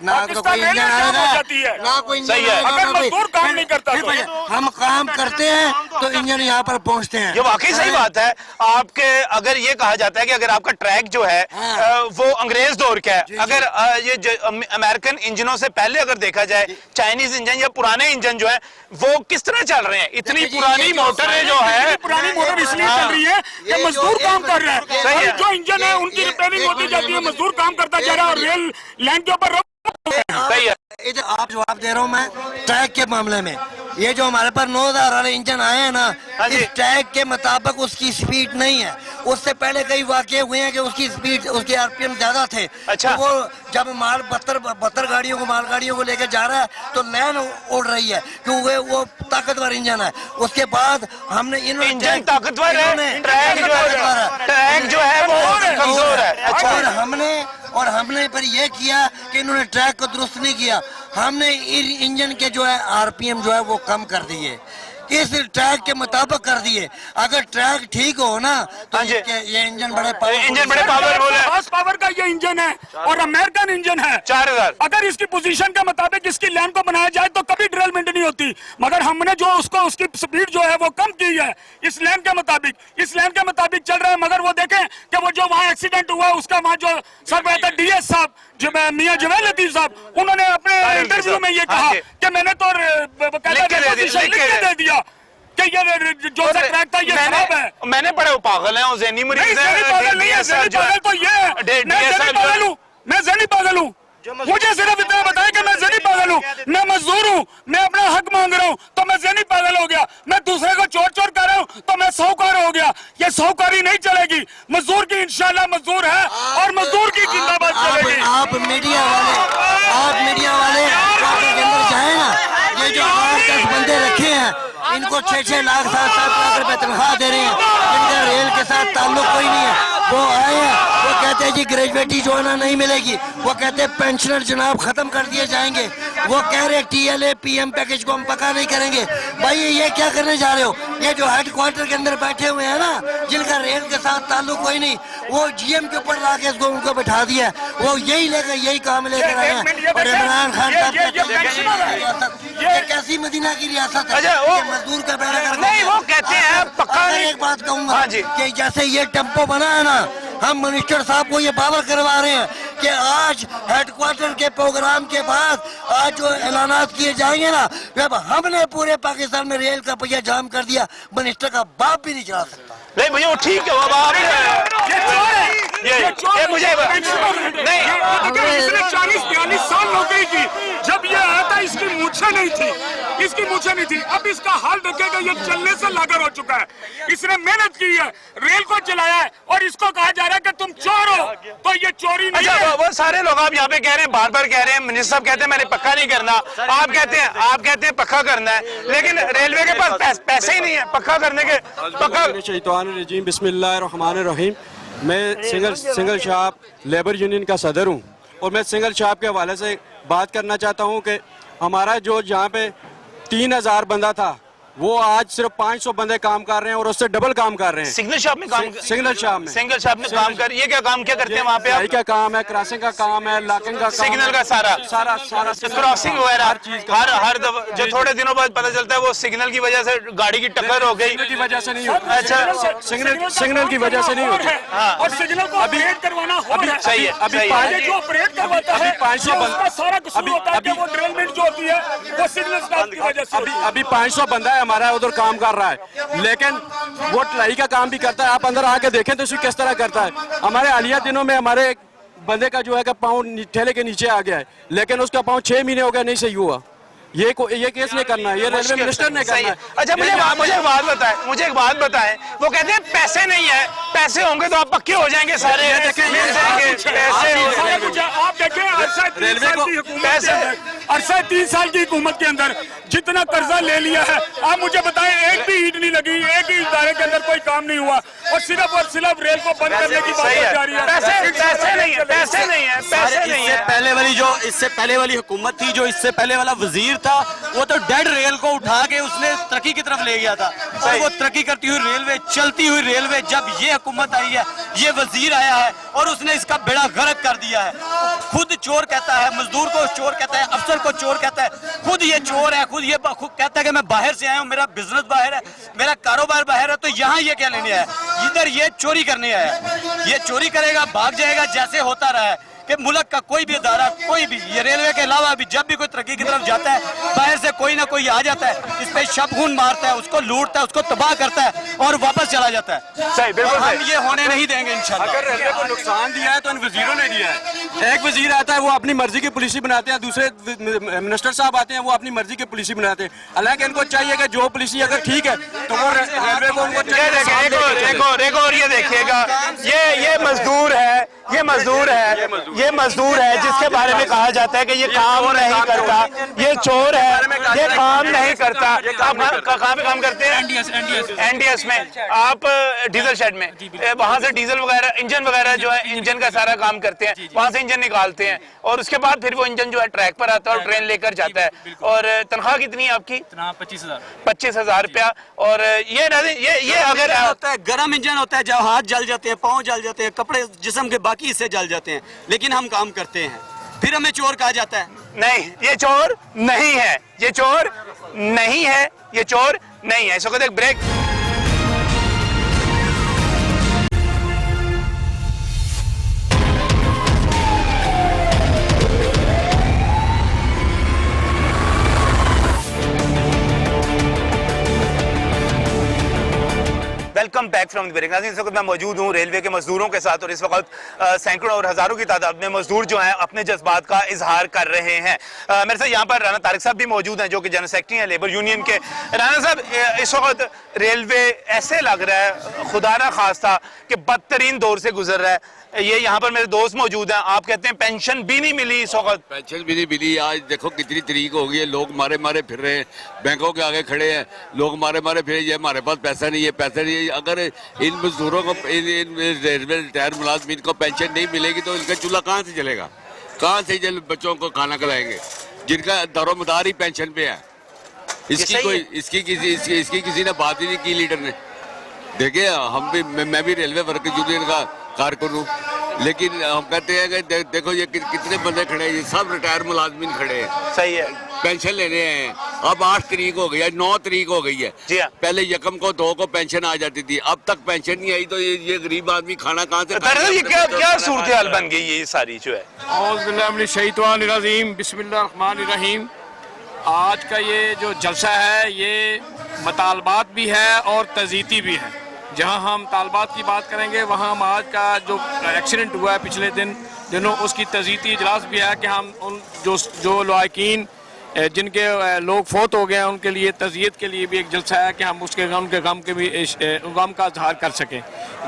ना तो कोई इंजन आएगा, ना कोई इंजन आएगा, अगर मजदूर काम नहीं करता तो हम काम करते हैं तो इंजन यहाँ पर पहुँचते हैं। ये वाकई सही बात है आपके। अगर ये कहा जाता है कि अगर आपका ट्रैक जो है वो अंग्रेज दौर का है, अगर ये अमेरिकन इंजनों से पहले अगर देखा जाए, चाइनीज इंजन या पुराने इंजन जो है वो किस तरह चल रहे हैं? इतनी पुरानी मोटरें जो है, पुरानी मोटर इसलिए चल रही है कि मजदूर काम कर रहे हैं। सही है। जो इंजन है उनकी रिपेयरिंग होती जाती है, मजदूर काम करता जा रहा है और रेल लाइन के ऊपर सही है। इधर आप जवाब दे रहा हूँ मैं ट्रैक के मामले में। ये जो हमारे पास 9000 वाले इंजन आए हैं ना, इस ट्रैक के मुताबिक उसकी स्पीड नहीं है। उससे पहले कई वाकये हुए हैं कि उसकी स्पीड, उसके आरपीएम ज्यादा थे। अच्छा। तो वो जब माल 72 गाड़ियों को, मालगाड़ियों को लेकर जा रहा है तो लाइन उड़ रही है क्योंकि वो ताकतवर इंजन है। उसके बाद हमने इंजन ताकतवर है, ट्रैक जो है वो कमजोर है। अच्छा। और हमने पर यह किया कि इन्होंने ट्रैक को दुरुस्त नहीं किया। हमने इंजन के जो है आरपीएम जो है वो कम कर दिए, इस ट्रैक के मुताबिक कर दिए। अगर ट्रैक ठीक हो ना तो ये इंजन बड़े पावरफुल है। हॉर्स पावर का ये इंजन है और अमेरिकन इंजन है 4000। अगर इसकी पोजीशन के मुताबिक इसकी लाइन को बनाया जाए तो कभी ड्रिलमेंट नहीं होती, मगर हमने जो उसकी स्पीड जो है वो कम की है इस लाइन के मुताबिक, इस लाइन के मुताबिक चल रहा है। मगर वो देखें कि वो जो वहाँ एक्सीडेंट हुआ उसका वहाँ जो सरपंच डीएस साहब मियां जवेद लतीफ साहब, उन्होंने अपने इंटरव्यू में ये कहा कि मैंने तो लिख के दे दिया कि ये जो सा ट्रैक था ये खराब है। मैंने पढ़ा, पागल है, ज़हनी मरीज है। तो ये मैं ज़हनी पागल हूँ। मुझे सिर्फ इतना बताया कि मैं ज़हनी पागल हूँ, मैं मजदूर हूँ, मैं अपना हक मांग रहा हूँ तो मैं ज़हनी पागल हो गया। मैं दूसरे को चोर चोर कर रहा हूँ तो मैं साहूकार हो गया। ये साहूकारी नहीं चलेगी। मजदूर की इंशाल्लाह मजदूर है और मजदूर की जिंदाबाद चलेगी। आप मीडिया वाले के अंदर जाए ना, ये जो 8-10 बंदे रखे हैं इनको 6-6 लाख 7-7 लाख रुपए तनख्वाह दे रहे हैं, इनका रेल के साथ ताल्लुक कोई नहीं है। वो आए हैं, वो कहते हैं जी ग्रेजुएटी जो है ना नहीं मिलेगी, वो कहते हैं पेंशनर जनाब खत्म कर दिए जाएंगे, वो कह रहे TLA PM पैकेज को हम पक्का नहीं करेंगे। भाई ये क्या करने जा रहे हो? ये जो हेडक्वार्टर के अंदर बैठे हुए हैं ना, जिनका रेल के साथ ताल्लुक कोई नहीं, वो GM के ऊपर लाके इसको उनको बैठा दिया है, वो यही लेकर यही काम लेकर आए हैं। और इमरान खान साहब ये कैसी मदीना की रियासत है? अच्छा, वो ये मजदूर का बेड़ा गर्क नहीं, वो कहते हैं पक्का अगर नहीं। एक बात कहूंगा हाँ जी। कि जैसे ये टेम्पो बना है ना, हम मिनिस्टर साहब को ये बावर करवा रहे हैं कि आज हेडक्वार्टर के प्रोग्राम के बाद आज जो ऐलानात किए जाएंगे ना, जब हमने पूरे पाकिस्तान में रेल का पहिया जाम कर दिया, मिनिस्टर का बाप भी नहीं चला सकता। नहीं भैया वो ठीक है, वो बात ये मुझे नहीं, इसने 40-42 साल नौकरी की, जब ये आया था इसकी मूछें नहीं थी, इसकी मूछें नहीं थी। अब इसका हाल देखेगा, ये चलने से लागर हो चुका है। इसने मेहनत की है, रेल को चलाया है, और इसको कहा जा रहा है कि तुम चोर हो, तो ये चोरी नहीं अच्छा, है। वो सारे लोग आप यहाँ पे कह रहे हैं, बार बार कह रहे हैं, मिनिस्टर साहब कहते हैं मैंने पक्का नहीं करना, आप कहते हैं पक्का करना है, लेकिन रेलवे के पास पैसे ही नहीं है पक्का करने के। पक्का शैतानुर्रजीम, बिस्मिल्लाहिर्रहमानिर्रहीम। मैं सिंगल शॉप लेबर यूनियन का सदर हूँ, और मैं सिंगल शॉप के हवाले से बात करना चाहता हूँ कि हमारा जो जहाँ पे 3000 बंदा था, वो आज सिर्फ 500 बंदे काम कर रहे हैं, और उससे डबल काम कर रहे हैं। सिग्नल शॉप में काम सिग्नल शॉप में काम कर, ये क्या काम क्या करते हैं वहाँ पे आप? का काम है, क्रॉसिंग का काम है, लॉकिंग का काम, सिग्नल का सारा क्रॉसिंग वगैरह हर चीज का। हर दफा जो थोड़े दिनों बाद पता चलता है वो सिग्नल की वजह से गाड़ी की टक्कर हो गई, की वजह से नहीं होती। अच्छा, सिग्नल की वजह से नहीं होती। और सिग्नल को अपडेट करवाना हो रहा है। सही है, अभी सही पाँच- है। ये जो ऑपरेट करवाता है, 500 ये उसका सारा कसूर अभी- होता है कि अभी- वो ड्रिलमेंट जो होती है वो सिग्नल स्टाफ की वजह से होती है। अभी 500 बंदा है हमारा उधर काम कर रहा है, लेकिन वो ढलाई का काम भी करता है। आप अंदर आके देखें तो किस तरह करता है। हमारे हालिया दिनों में हमारे एक बंदे का जो है कि पाँव ठेले के नीचे आ गया है, लेकिन उसका पाँव 6 महीने हो गया नहीं सही हुआ। ये केस नहीं करना है, ये रेलवे मिनिस्टर ने सही करना है। है। अच्छा, मुझे एक बात बताएं, वो कहते हैं पैसे नहीं है, पैसे होंगे तो आप पक्के हो जाएंगे सारे। सारा कुछ है। आप देखें अरसा 3 साल की हुकूमत के अंदर जितना कर्जा ले लिया है, आप मुझे बताएं एक भी ईंट नहीं लगी, एक ही इदारे के अंदर कोई काम नहीं हुआ, और सिर्फ रेल को बंद करने की बात जा रही है। पैसे नहीं है। इससे पहले वाली हुकूमत थी, जो इससे पहले वाला वजीर था, वो तो डेड रेल को उठा के उसने तरक्की की तरफ ले गया था। और वो तरक्की करती हुई रेलवे, चलती हुई रेलवे, जब ये हुकूमत आई है, ये वजीर आया है और उसने इसका बेड़ा गर्क कर दिया है। खुद चोर कहता है, मजदूर को चोर कहता है, अफसर को चोर कहता है, खुद ये चोर है, खुद कहता है कि मैं बाहर से आया हूँ, मेरा बिजनेस बाहर है, मेरा कारोबार बाहर है, तो यहाँ ये क्या लेने आया? इधर ये चोरी करने आया। ये चोरी करेगा, भाग जाएगा, जैसे होता रहा है कि मुल्क का कोई भी अदारा, कोई भी, ये रेलवे के अलावा भी जब भी कोई तरक्की की तरफ जाता है, बाहर से कोई ना कोई आ जाता है, इस पे शबगुन मारता है, उसको लूटता है, उसको तबाह करता है और वापस चला जाता है। सही, बिल्कुल हम सही। ये होने नहीं देंगे इंशाल्लाह। अगर रेलवे को नुकसान दिया है तो इन वजीरों ने दिया है। एक वजीर आता है, वो अपनी मर्जी की पॉलिसी बनाते हैं, दूसरे मिनिस्टर साहब आते हैं, वो अपनी मर्जी की पॉलिसी बनाते हैं। हालांकि इनको चाहिए कि जो पॉलिसी अगर ठीक है तो वो रेलवे को उनको चाहिए। एक और ये देखिएगा, ये मजदूर है जिसके बारे में कहा जाता है कि ये काम नहीं करता, ये चोर है, ये काम नहीं करता। आप कहाँ पे काम करते हैं? एनडीएस में। आप डीजल शेड में, वहाँ से डीजल वगैरह, इंजन वगैरह जो है, इंजन का सारा काम करते हैं, वहाँ से इंजन निकालते हैं, और उसके बाद फिर वो इंजन जो है ट्रैक पर आता है और ट्रेन लेकर जाता है। और तनख्वाह कितनी है आपकी? 25,000 रुपया। और ये अगर होता है, गर्म इंजन होता है, जब हाथ जल जाते हैं, पाँव जल जाते हैं, कपड़े जिस्म के बाकी हिस्से जल जाते हैं, लेकिन हम काम करते हैं, फिर हमें चोर कहा जाता है। नहीं, ये चोर नहीं है, ये चोर नहीं है, ये चोर नहीं है। इस वक्त एक break. Welcome back from the break. नाज़रीन, इस वक्त मैं मौजूद हूँ रेलवे के मजदूरों के साथ, और इस वक्त सैकड़ों और हज़ारों की तादाद में मजदूर जो हैं अपने जज्बात का इजहार कर रहे हैं। मेरे साथ यहाँ पर राना तारिक साहब भी मौजूद हैं, जो कि जनरल सेक्रेटरी हैं लेबर यूनियन के। राना साहब, इस वक्त रेलवे ऐसे लग रहा है खुदा ना खास्ता कि बदतरीन दौर से गुजर रहा है। ये यहाँ पर मेरे दोस्त मौजूद हैं, आप कहते हैं पेंशन भी नहीं मिली इस वक्त। पेंशन भी नहीं मिली। आज देखो कितनी तरीक हो गई है, लोग मारे मारे फिर रहे हैं, बैंकों के आगे खड़े हैं, लोग मारे मारे फिर, ये हमारे पास पैसा नहीं है, पैसा नहीं है। अगर इन मजदूरों को इन रेलवे रिटायर मुलाजमीन को पेंशन नहीं मिलेगी तो इनका चूल्हा कहाँ से चलेगा? कहाँ से जल बच्चों को खाना खिलाएंगे जिनका दारोमदार ही पेंशन पे है? इसकी किसी ने बात ही नहीं की लीडर ने। देखिए हम भी मैं भी रेलवे वर्कर यूनियन का कारकुन हूँ, लेकिन हम कहते हैं कि देखो ये कितने बंदे खड़े हैं, ये सब रिटायर मुलाजमीन खड़े हैं। सही है, पेंशन ले रहे हैं। अब 8 तारीख हो गई है, 9 तारीख हो गई है। जी हाँ। पहले यकम को 2 को पेंशन आ जाती थी, अब तक पेंशन नहीं आई, तो ये गरीब आदमी खाना कहाँ से दरअसल ये क्या सूरत हाल बन गई है ये सारी जो है? औज़ुबिल्लाहिमिनश्शैतानिर्रजीम, बिस्मिल्लाहिर्रहमानिर्रहीम। आज का ये जो जलसा है ये मतालबात भी है और तज़ीती भी है। जहां हम तालबात की बात करेंगे वहां हम आज का जो एक्सीडेंट हुआ है पिछले दिनों उसकी तज़ीती इजलास भी है कि हम उन जो लायकीन जिनके लोग फौत हो गए हैं उनके लिए तज़ियत के लिए भी एक जलसा है कि हम उसके गम के भी गम का इजहार कर सकें।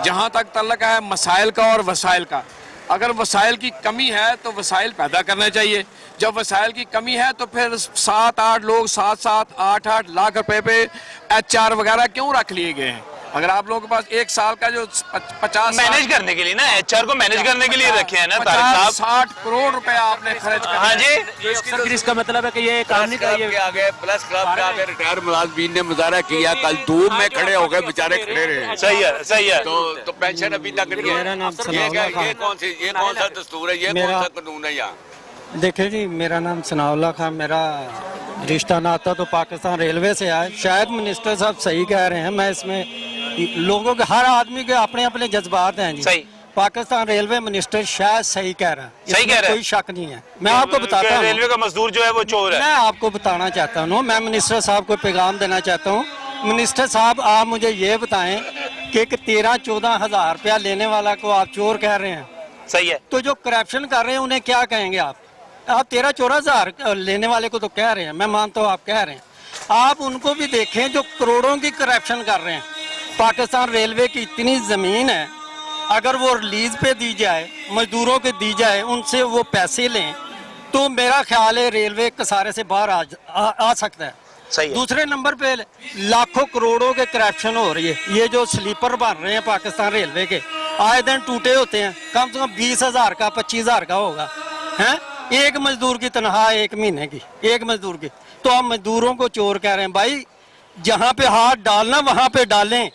जहाँ तक तल्लक है मसाइल का और वसाइल का, अगर वसाइल की कमी है तो वसाइल पैदा करना चाहिए। जब वसाइल की कमी है तो फिर 7-8 लोग 7-7 8-8 लाख रुपए पे HR वगैरह क्यों रख लिए गए हैं? अगर आप लोगों के पास 1 साल का जो 50 मैनेज करने के लिए ना, HR को मैनेज करने के लिए रखे हैं ना तारिक साहब। 60 करोड़ रुपए आपने खर्च कर। हाँ जी, इसका मतलब है कि ये काम नहीं क्लब के आगे प्लस क्लब के आगे रिटायर मुलाजमीन ने मुजाहरा किया, कल धूप में खड़े हो गए, बेचारे खड़े रहे। सही है, सही है। तो पेंशन अभी तक नहीं है। ये कौन सा दस्तूर है, ये कौन सा कानून है यहाँ? देखिए जी, मेरा नाम सनाउल्लाह खान, मेरा रिश्ता नाता तो पाकिस्तान रेलवे से है। शायद मिनिस्टर साहब सही कह रहे हैं, मैं इसमें लोगों के हर आदमी के अपने अपने जज्बात हैं जी। सही। पाकिस्तान रेलवे मिनिस्टर शायद सही कह रहा है, सही कह रहा है, कोई शक नहीं है। मैं आपको बताता हूँ, रेलवे का मजदूर जो है वो चोर है। मैं आपको बताना चाहता हूँ, मैं मिनिस्टर साहब को पैगाम देना चाहता हूँ। मिनिस्टर साहब, आप मुझे ये बताएं कि 13-14 हज़ार रुपया लेने वाला को आप चोर कह रहे हैं। सही है। तो जो करप्शन कर रहे हैं उन्हें क्या कहेंगे आप? 13-14 हज़ार लेने वाले को तो कह रहे हैं, मैं मानता हूँ आप कह रहे हैं। आप उनको भी देखें जो करोड़ों की करप्शन कर रहे हैं। पाकिस्तान रेलवे की इतनी ज़मीन है, अगर वो रिलीज पे दी जाए, मजदूरों को दी जाए, उनसे वो पैसे लें तो मेरा ख्याल है रेलवे कसारे से बाहर आ सकता है। सही है। दूसरे नंबर पे लाखों करोड़ों के करप्शन हो रही है। ये जो स्लीपर बन रहे हैं पाकिस्तान रेलवे के, आए दिन टूटे होते हैं, कम से कम 20 हज़ार का 25 हज़ार का होगा हैं। एक मजदूर की तनख्वाह 1 महीने की, एक मजदूर की। तो आप मजदूरों को चोर कह रहे हैं। भाई, जहाँ पे हाथ डालना वहाँ पे डालें।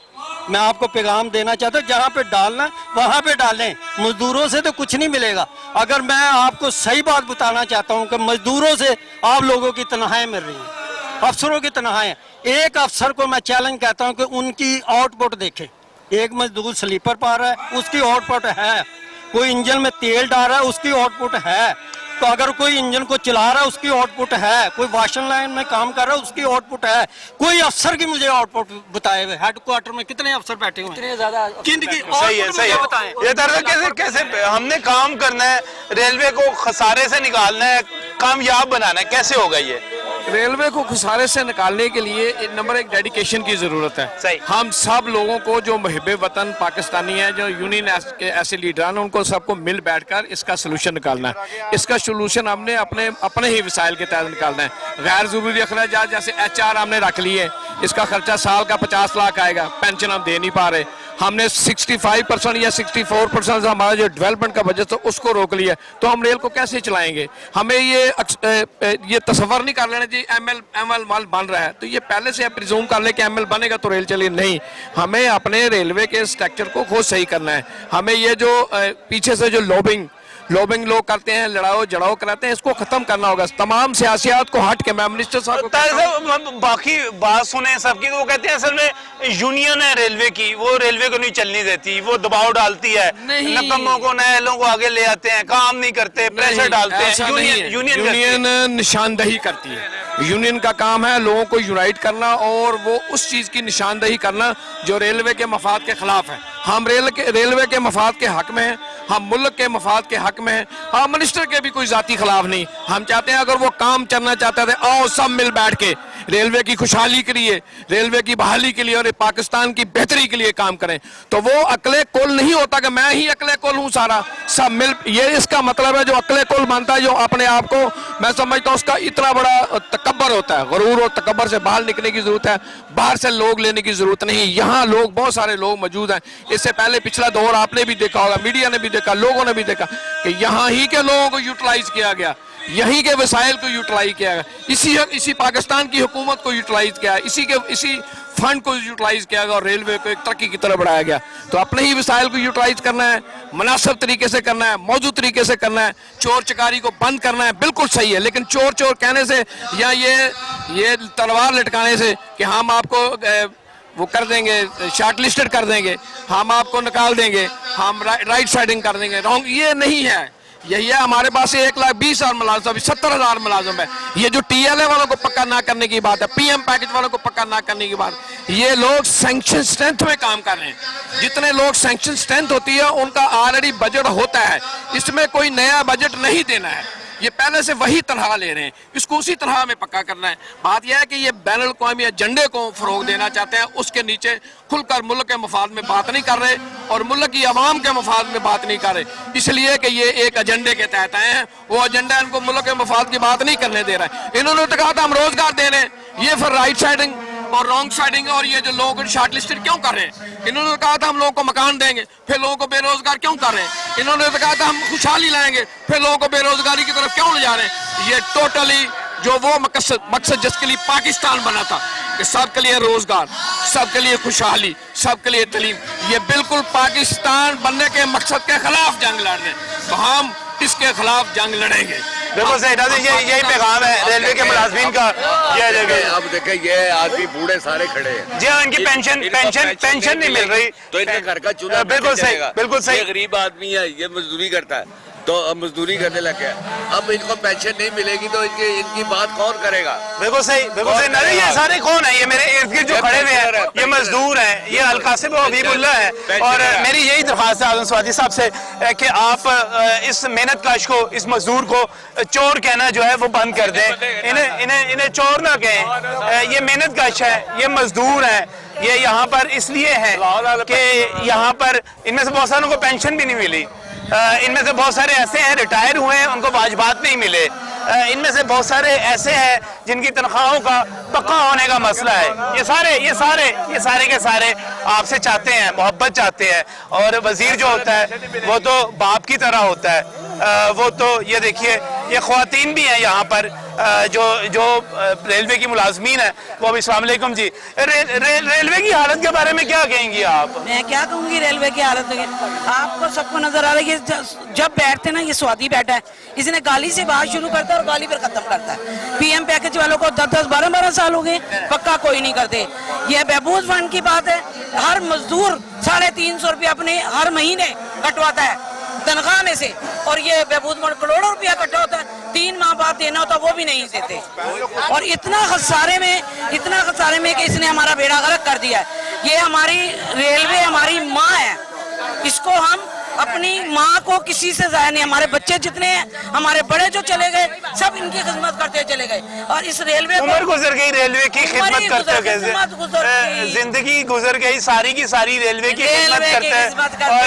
मैं आपको पैगाम देना चाहता हूँ, जहाँ पे डालना वहाँ पे डालें। मजदूरों से तो कुछ नहीं मिलेगा। अगर मैं आपको सही बात बताना चाहता हूँ कि मजदूरों से आप लोगों की तनख्वाहें मिल रही हैं, अफसरों की तनख्वाहें। एक अफसर को मैं चैलेंज कहता हूँ कि उनकी आउटपुट देखें। एक मजदूर स्लीपर पा रहा है, उसकी आउटपुट है। कोई इंजन में तेल डाल रहा है, उसकी आउटपुट है। तो अगर कोई इंजन को चला रहा है, उसकी आउटपुट है। कोई वाशन लाइन में काम कर रहा है, उसकी आउटपुट है। कोई अफसर की मुझे आउटपुट बताए हुए। हेडक्वार्टर में कितने अफसर बैठे हुए हैं? सही है, सही है। ये दरअसल कैसे हमने काम करना है, रेलवे को खसारे से निकालना है, कामयाब बनाना है, कैसे होगा ये? रेलवे को खसारे से निकालने के लिए नंबर 1 डेडिकेशन की जरूरत है। सही। हम सब लोगों को जो मुहिब वतन पाकिस्तानी हैं, जो यूनियन के ऐसे लीडरान, उनको सबको मिल बैठकर इसका सलूशन निकालना है। इसका सलूशन हमने अपने ही वसाइल के तहत निकालना है। गैर जरूरी अखराजात जैसे HR हमने रख लिए, इसका खर्चा साल का 50 लाख आएगा, पेंशन हम दे नहीं पा रहे। हमने 65% या 64% से हमारा जो डेवलपमेंट का बजट था उसको रोक लिया, तो हम रेल को कैसे चलाएंगे? हमें ये तस्वर नहीं कर लेना चाहिए ML बन रहा है तो ये पहले से प्रिज्यूम कर ले कि ML बनेगा तो रेल चलेगी। नहीं, हमें अपने रेलवे के स्ट्रक्चर को खुद सही करना है। हमें ये जो पीछे से जो लॉबिंग लोग करते हैं, लड़ाओ जड़ाओ कराते हैं, इसको खत्म करना होगा। तमाम सियासियात को हट के मैं मिनिस्टर साहब को बाकी बात सुने सबकी, तो वो कहते हैं असल में यूनियन है रेलवे की, वो रेलवे को नहीं चलनी देती, वो दबाव डालती है, नकम्मों को नहलों को आगे ले आते हैं, काम नहीं करते, प्रेशर डालते हैं। यूनियन निशानदही करती है। यूनियन का काम है लोगों को यूनाइट करना और वो उस चीज की निशानदही करना जो रेलवे के मफाद के खिलाफ है। हम रेलवे के मफाद के हक में हैं, हम मुल्क के मफाद के हक में हैं। हम मिनिस्टर के भी कोई जाती खिलाफ नहीं। हम चाहते हैं अगर वो काम चलना चाहते थे, आओ सब मिल बैठ के रेलवे की खुशहाली के लिए, रेलवे की बहाली के लिए और पाकिस्तान की बेहतरी के लिए काम करें, तो वो अकले कुल नहीं होता कि मैं ही अकले कुल हूँ सारा, सब मिल, ये इसका मतलब है जो अकले कुल मानता है, जो अपने आप को, मैं समझता हूँ उसका इतना बड़ा तकब्बर होता है। गुरूर और तकब्बर से बाहर निकलने की जरूरत है, बाहर से लोग लेने की जरूरत नहीं। यहाँ लोग, बहुत सारे लोग मौजूद हैं। इससे पहले पिछला दौर आपने भी देखा होगा, मीडिया ने भी देखा, लोगों ने भी देखा कि यहाँ ही के लोगों को यूटिलाइज किया गया, यहीं के वसाइल को यूटिलाइज किया गया, इसी पाकिस्तान की हुकूमत को यूटिलाइज किया, इसी फंड को यूटिलाइज किया गया और रेलवे को एक तरक्की की तरफ बढ़ाया गया। तो अपने ही वसाइल को यूटिलाइज करना है, मुनासिब तरीके से करना है, मौजूद तरीके से करना है, चोर चकारी को बंद करना है, बिल्कुल सही है। लेकिन चोर चोर कहने से या ये तलवार लटकाने से कि हम आपको वो कर देंगे, शॉर्ट लिस्टेड कर देंगे, हम आपको निकाल देंगे, हम राइट साइडिंग कर देंगे, रॉन्ग, ये नहीं है। यही है, हमारे पास 1,20,000 मुलाजिम, अभी 70,000 मुलाजिम है। ये जो TLA वालों को पक्का ना करने की बात है, PM पैकेज वालों को पक्का ना करने की बात, ये लोग सैंक्शन स्ट्रेंथ में काम कर रहे हैं। जितने लोग सैंक्शन स्ट्रेंथ होती है उनका ऑलरेडी बजट होता है, इसमें कोई नया बजट नहीं देना है, ये पहले से वही तनख्वाह ले रहे हैं, इसको उसी तनख्वाह में पक्का करना है। बात यह है कि ये बैनुल अक़वामी एजेंडे को फरोग देना चाहते हैं, उसके नीचे खुलकर मुल्क के मफाद में बात नहीं कर रहे और मुल्क की आवाम के मफाद में बात नहीं कर रहे, इसलिए कि ये एक एजेंडे के तहत आए हैं। वो एजेंडा इनको मुल्क के मफाद की बात नहीं करने दे रहा है। इन्होंने तो कहा था हम रोजगार दे रहे हैं, ये फिर राइट साइडिंग और रॉन्ग साइडिंग और ये जो लोग शॉर्ट लिस्टेड क्यों कर रहे हैं। इन्होंने तो कहा था हम लोगों को मकान देंगे, फिर लोगों को बेरोजगार क्यों कर रहे हैं। इन्होंने तो कहा था हम खुशहाली लाएंगे, फिर लोगों को बेरोजगारी की तरफ क्यों ले जा रहे हैं। ये टोटली जो वो मकसद जिसके लिए पाकिस्तान बना था कि सबके लिए रोजगार, सबके लिए खुशहाली, सबके लिए तलीम, ये बिल्कुल पाकिस्तान बनने के मकसद के खिलाफ जंग लड़ रहे हैं। तो हम इसके खिलाफ जंग लड़ेंगे। बिल्कुल सही नाज़रीन, यही पैगाम है रेलवे के मुलाजमीन का। अब देखे ये आदमी बूढ़े सारे खड़े हैं, जी हाँ, इनकी पेंशन नहीं मिल रही, तो इनके घर का चूल्हा बिल्कुल सही, बिल्कुल सही। ये गरीब आदमी है, ये मजदूरी करता है, तो अब मजदूरी करने लग गया, अब इनको पेंशन नहीं मिलेगी तो इनकी बात कौन करेगा। बिल्कुल सही, बिल्कुल सही। नहीं, ये सारे कौन है, ये मेरे इर्द गिर्द जो खड़े हुए हैं ये मजदूर हैं, ये अलकासिब और हबीबुल्लाह है। और मेरी यही दरख्वास्त है आज़म स्वादी साहब से कि आप इस मेहनत कश को, इस मजदूर को चोर कहना जो है वो बंद कर दें। इन्हें चोर ना कहें, ये मेहनत कश है, ये मजदूर है, ये यहाँ पर इसलिए है कि यहाँ पर इनमें से बहुत सारों को पेंशन भी नहीं मिली, इनमें से बहुत सारे ऐसे हैं रिटायर हुए हैं, उनको वाजबात नहीं मिले, इनमें से बहुत सारे ऐसे हैं जिनकी तनख्वाहों का पक्का होने का मसला है। ये सारे के सारे आपसे चाहते हैं, मोहब्बत चाहते हैं। और वजीर जो होता है वो तो बाप की तरह होता है, वो तो ये देखिए, ये ख्वातीन भी हैं यहाँ पर जो रेलवे की मुलाजमीन है वो भी। अस्सलाम वालेकुम जी, रेलवे की हालत के बारे में क्या कहेंगी आप? मैं क्या कहूँगी रेलवे की हालत में, आपको सबको नजर आ रही है, जब बैठते ना, ये स्वादी बैठा है, इसने गाली से बात शुरू करता है और गाली पर खत्म करता है। PM पैकेज वालों को 10-10, 12-12 साल हो गए, पक्का कोई नहीं करते। ये बहबूद फंड की बात है, हर मजदूर 350 रुपया अपने हर महीने कटवाता है तनख्वाह में से, और ये बहबूद फंड करोड़ों रुपया इकट्ठा होता है, 3 माह बाद देना होता वो भी नहीं देते। और इतना खसारे में कि इसने हमारा बेड़ा गर्क कर दिया है। ये हमारी रेलवे हमारी माँ है, इसको हम अपनी माँ को किसी से ज़ाया नहीं। हमारे बच्चे जितने हैं, हमारे बड़े जो चले गए, सब इनकी खिदमत करते चले गए। और इस रेलवे उम्र गुजर गई रेलवे की खिदमत करते, जिंदगी गुजर गई सारी की सारी रेलवे की खिदमत करते हैं। और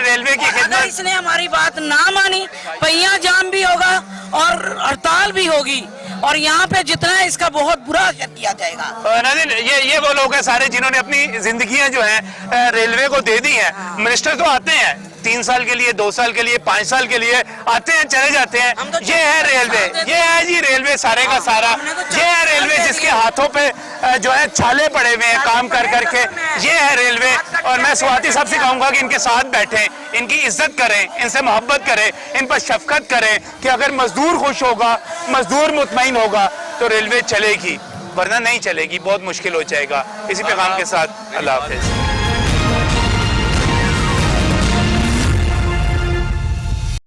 रेलवे की खिदमत, इसने हमारी बात ना मानी, पहिया जाम भी होगा और हड़ताल भी होगी, और यहाँ पे जितना है इसका बहुत बुरा असर किया जाएगा। नाज़रीन, ये वो लोग हैं सारे जिन्होंने अपनी जिंदगियां जो हैं रेलवे को दे दी हैं। मिनिस्टर तो आते हैं 3 साल के लिए, 2 साल के लिए, 5 साल के लिए आते हैं, चले जाते हैं। ये है रेलवे, ये है जी रेलवे सारे का सारा। ये है रेलवे जिसके हाथों पे जो है छाले पड़े हुए हैं काम कर करके, ये है रेलवे। और मैं स्वाति साहब से कहूँगा कि इनके साथ बैठें, इनकी इज्जत करें, इनसे मोहब्बत करें, इन पर शफकत करें कि अगर मजदूर खुश होगा, मजदूर मुतमईन होगा तो रेलवे चलेगी, वरना नहीं चलेगी, बहुत मुश्किल हो जाएगा। इसी पैगाम के साथ अल्लाह हाफिज़।